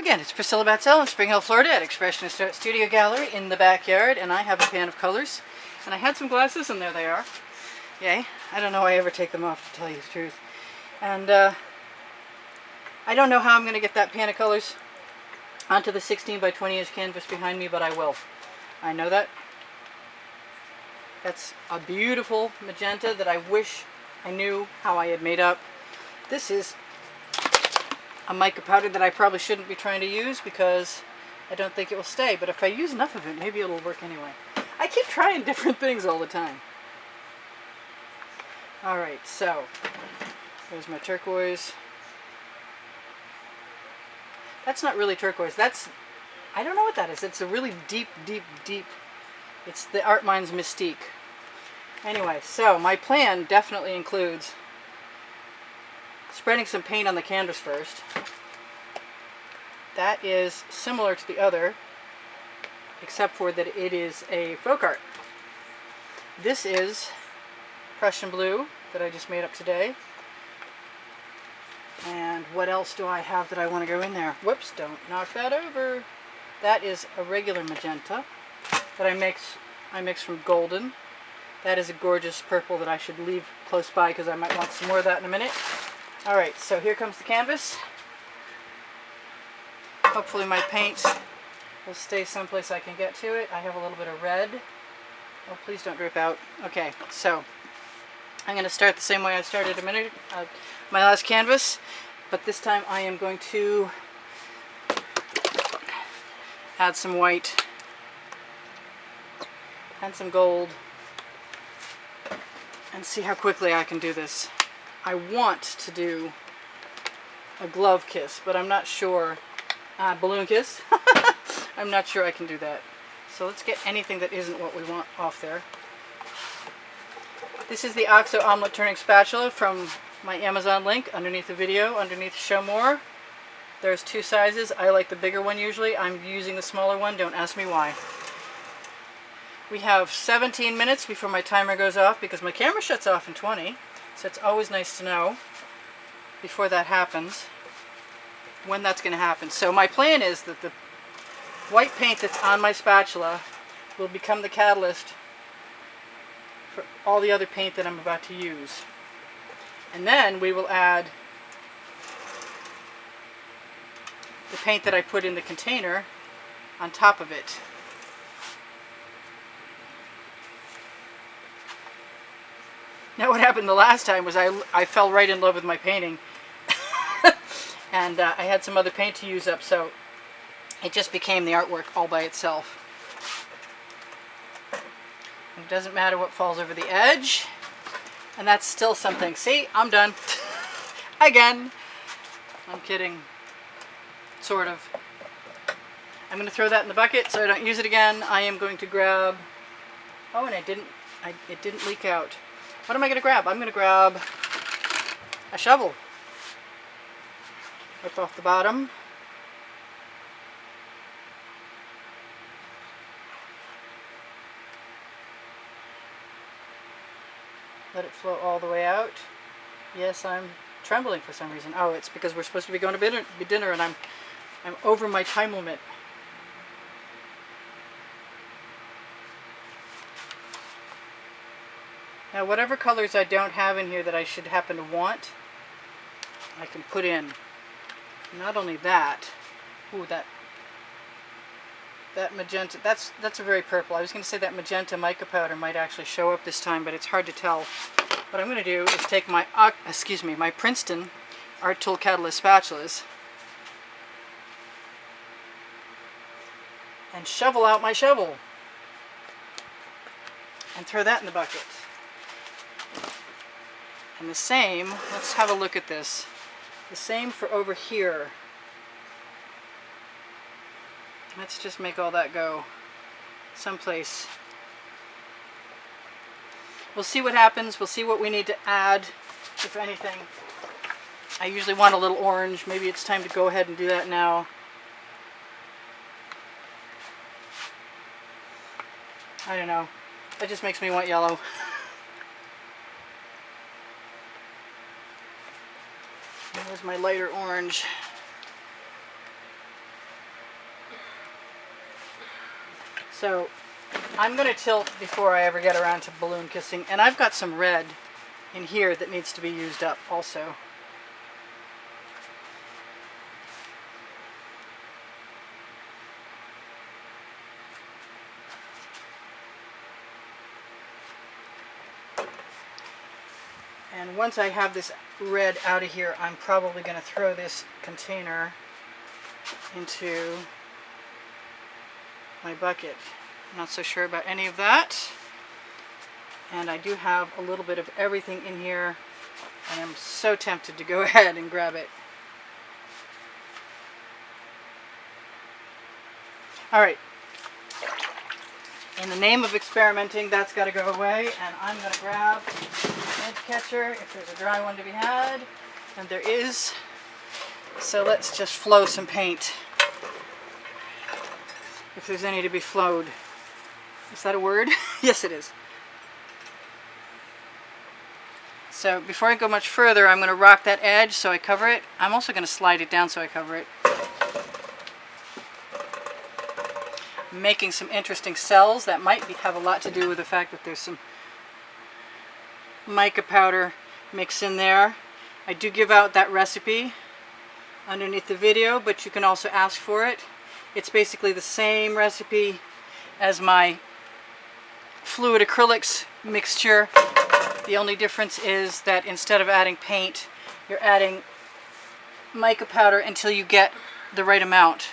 again, it's Priscilla Batzell in Spring Hill, Florida at Expressionist Art Studio Gallery in the backyard, and I have a pan of colors. And I had some glasses, and there they are. Yay. I don't know why I ever take them off, to tell you the truth. And I don't know how I'm going to get that pan of colors onto the 16 by 20 inch canvas behind me, but I will. I know that. That's a beautiful magenta that I wish I knew how I had made up. This is a mica powder that I probably shouldn't be trying to use because I don't think it will stay, but if I use enough of it, maybe it'll work anyway. I keep trying different things all the time. Alright, so there's my turquoise. That's not really turquoise. That's, I don't know what that is. It's a really deep, deep, deep. It's the Art Mind's Mystique. Anyway, so my plan definitely includes spreading some paint on the canvas first. That is similar to the other, except for that it is a folk art. This is Prussian blue that I just made up today. And what else do I have that I want to go in there? Whoops, don't knock that over. That is a regular magenta that I mix from golden. That is a gorgeous purple that I should leave close by because I might want some more of that in a minute. Alright, so here comes the canvas. Hopefully my paint will stay someplace I can get to it. I have a little bit of red. Oh, please don't drip out. Okay, so I'm going to start the same way I started my last canvas, but this time I am going to add some white and some gold and see how quickly I can do this. I want to do a glove kiss, but I'm not sure. Balloon kiss? I'm not sure I can do that. So let's get anything that isn't what we want off there. This is the Oxo Omelette Turning Spatula from my Amazon link underneath the video, underneath Show More. There's two sizes. I like the bigger one usually. I'm using the smaller one. Don't ask me why. We have 17 minutes before my timer goes off because my camera shuts off in 20. So it's always nice to know before that happens when that's going to happen. So my plan is that the white paint that's on my spatula will become the catalyst for all the other paint that I'm about to use. And then we will add the paint that I put in the container on top of it. Now what happened the last time was I fell right in love with my painting and I had some other paint to use up, so it just became the artwork all by itself. It doesn't matter what falls over the edge, and that's still something. See, I'm done. Again. I'm kidding. Sort of. I'm going to throw that in the bucket so I don't use it again. I am going to grab... Oh, and it didn't leak out. What am I going to grab? I'm going to grab a shovel. Rip off the bottom. Let it flow all the way out. Yes, I'm trembling for some reason. Oh, it's because we're supposed to be going to dinner and I'm over my time limit. Now, whatever colors I don't have in here that I should happen to want, I can put in. Not only that, ooh, that magenta, that's a very purple. I was going to say that magenta mica powder might actually show up this time, but it's hard to tell. What I'm going to do is take my Princeton Art Tool Catalyst spatulas and shovel out my shovel and throw that in the bucket. And the same, let's have a look at this. The same for over here. Let's just make all that go someplace. We'll see what happens. We'll see what we need to add, if anything. I usually want a little orange. Maybe it's time to go ahead and do that now. I don't know. That just makes me want yellow. There's my lighter orange. So I'm going to tilt before I ever get around to balloon kissing. And I've got some red in here that needs to be used up also. And once I have this red out of here, I'm probably going to throw this container into my bucket. I'm not so sure about any of that. And I do have a little bit of everything in here, and I'm so tempted to go ahead and grab it. All right. In the name of experimenting, that's got to go away, and I'm going to grab an edge catcher if there's a dry one to be had, and there is. So let's just flow some paint, if there's any to be flowed. Is that a word? Yes, it is. So before I go much further, I'm going to rock that edge so I cover it. I'm also going to slide it down so I cover it. I'm making some interesting cells that might have a lot to do with the fact that there's some mica powder mixed in there. I do give out that recipe underneath the video, but you can also ask for it. It's basically the same recipe as my fluid acrylics mixture. The only difference is that instead of adding paint, you're adding mica powder until you get the right amount.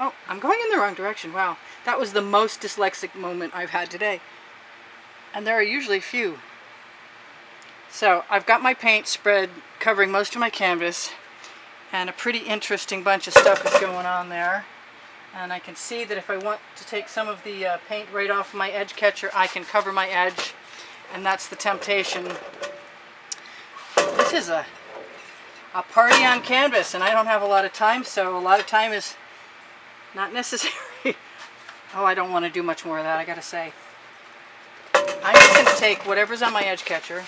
Oh, I'm going in the wrong direction. Wow, that was the most dyslexic moment I've had today. And there are usually few. So I've got my paint spread covering most of my canvas, and a pretty interesting bunch of stuff is going on there. And I can see that if I want to take some of the paint right off my edge catcher, I can cover my edge, and that's the temptation. This is a party on canvas, and I don't have a lot of time, so a lot of time is not necessary. Oh, I don't want to do much more of that, I gotta say. I'm just going to take whatever's on my edge catcher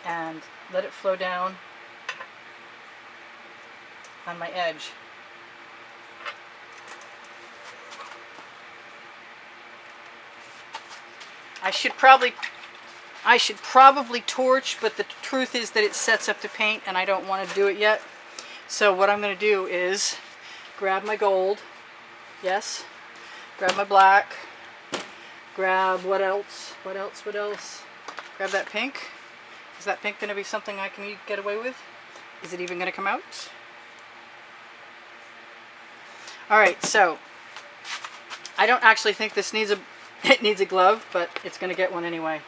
and let it flow down on my edge. I should probably torch, but the truth is that it sets up the paint and I don't want to do it yet. So what I'm going to do is grab my gold, yes, grab my black, grab what else, grab that pink. Is that pink going to be something I can get away with? Is it even going to come out? Alright, so I don't actually think this needs a glove, but it's going to get one anyway.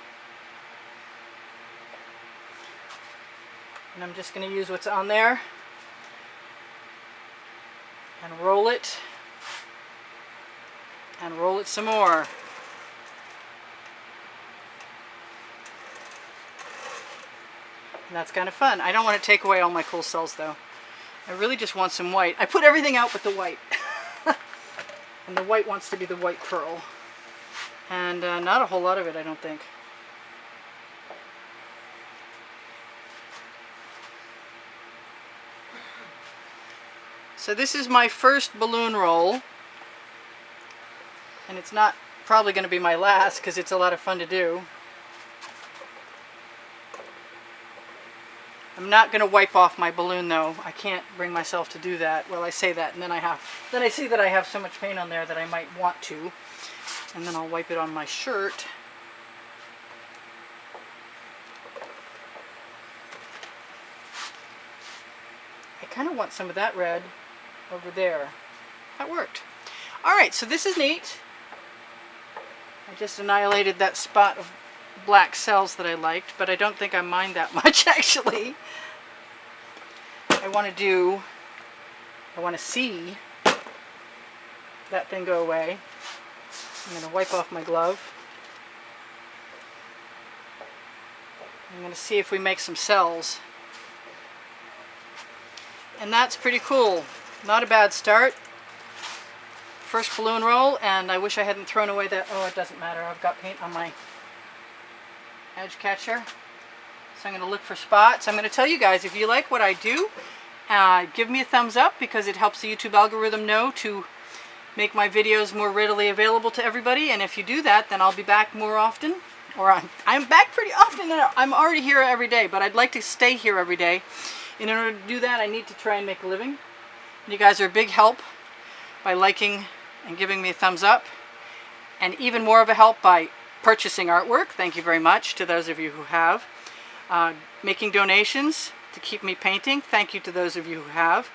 And I'm just going to use what's on there and roll it some more. And that's kind of fun. I don't want to take away all my cool cells though. I really just want some white. I put everything out but the white. And the white wants to be the white pearl. And not a whole lot of it, I don't think. So this is my first balloon roll, and it's not probably going to be my last because it's a lot of fun to do. I'm not going to wipe off my balloon though. I can't bring myself to do that. Well, I say that and then I see that I have so much paint on there that I might want to, and then I'll wipe it on my shirt. I kind of want some of that red over there. That worked. Alright, so this is neat. I just annihilated that spot of black cells that I liked, but I don't think I mind that much actually. I want to see that thing go away. I'm going to wipe off my glove. I'm going to see if we make some cells. And that's pretty cool. Not a bad start. First balloon roll, and I wish I hadn't thrown away that. Oh, it doesn't matter. I've got paint on my edge catcher. So I'm going to look for spots. I'm going to tell you guys, if you like what I do, give me a thumbs up because it helps the YouTube algorithm know to make my videos more readily available to everybody. And if you do that, then I'll be back more often. Or I'm back pretty often. I'm already here every day, but I'd like to stay here every day. And in order to do that, I need to try and make a living. And you guys are a big help by liking and giving me a thumbs up. And even more of a help by purchasing artwork. Thank you very much to those of you who have. Making donations to keep me painting. Thank you to those of you who have.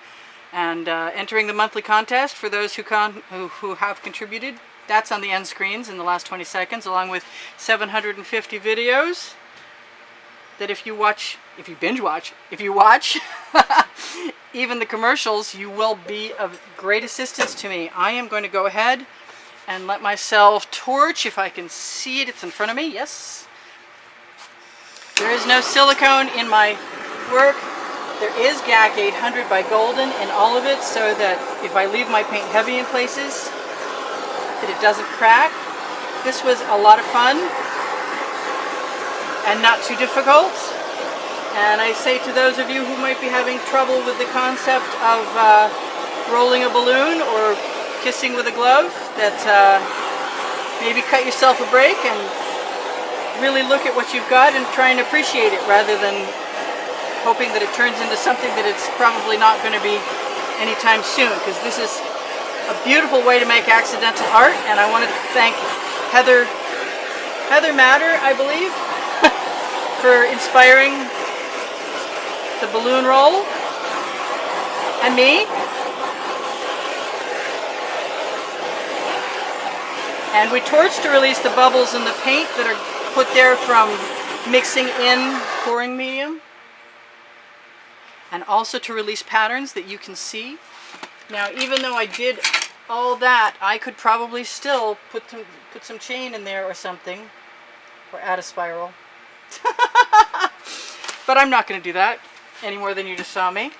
And entering the monthly contest for those who have contributed. That's on the end screens in the last 20 seconds, along with 750 videos that if you binge watch, even the commercials, you will be of great assistance to me. I am going to go ahead and let myself torch, if I can see it. It's in front of me, yes. There is no silicone in my work. There is GAC 800 by Golden in all of it, so that if I leave my paint heavy in places, that it doesn't crack. This was a lot of fun and not too difficult. And I say to those of you who might be having trouble with the concept of rolling a balloon or kissing with a glove, that maybe cut yourself a break and really look at what you've got and try and appreciate it, rather than hoping that it turns into something that it's probably not going to be anytime soon, because this is a beautiful way to make accidental art. And I want to thank Heather Matter, I believe, for inspiring the balloon roll, and me. And we torch to release the bubbles in the paint that are put there from mixing in pouring medium, and also to release patterns that you can see. Now, even though I did all that, I could probably still put some chain in there or something, or add a spiral. But I'm not going to do that any more than you just saw me.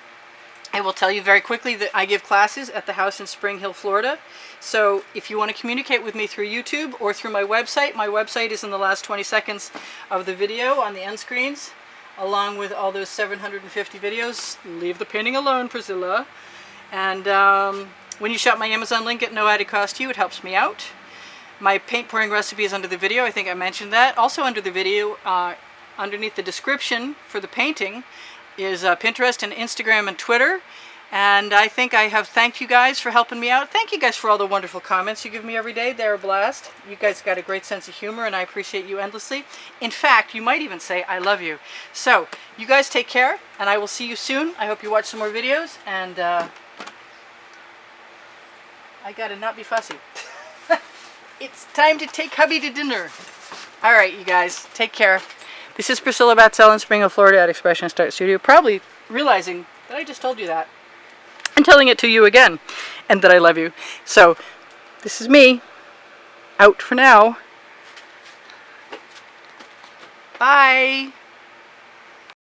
I will tell you very quickly that I give classes at the house in Spring Hill, Florida. So if you want to communicate with me through YouTube or through my website is in the last 20 seconds of the video on the end screens, along with all those 750 videos. Leave the painting alone, Priscilla. And when you shop my Amazon link at no added cost to you, it helps me out. My paint pouring recipe is under the video. I think I mentioned that. Also under the video, underneath the description for the painting, is Pinterest and Instagram and Twitter. And I think I have thanked you guys for helping me out. Thank you guys for all the wonderful comments you give me every day. They're a blast. You guys got a great sense of humor, and I appreciate you endlessly. In fact, you might even say I love you. So you guys take care, and I will see you soon. I hope you watch some more videos, and I gotta not be fussy. It's time to take hubby to dinner. All right, you guys, take care. This is Priscilla Batzell in Spring Hill, Florida at Expressionist Art Studio, probably realizing that I just told you that, and telling it to you again, and that I love you. So, this is me, out for now. Bye!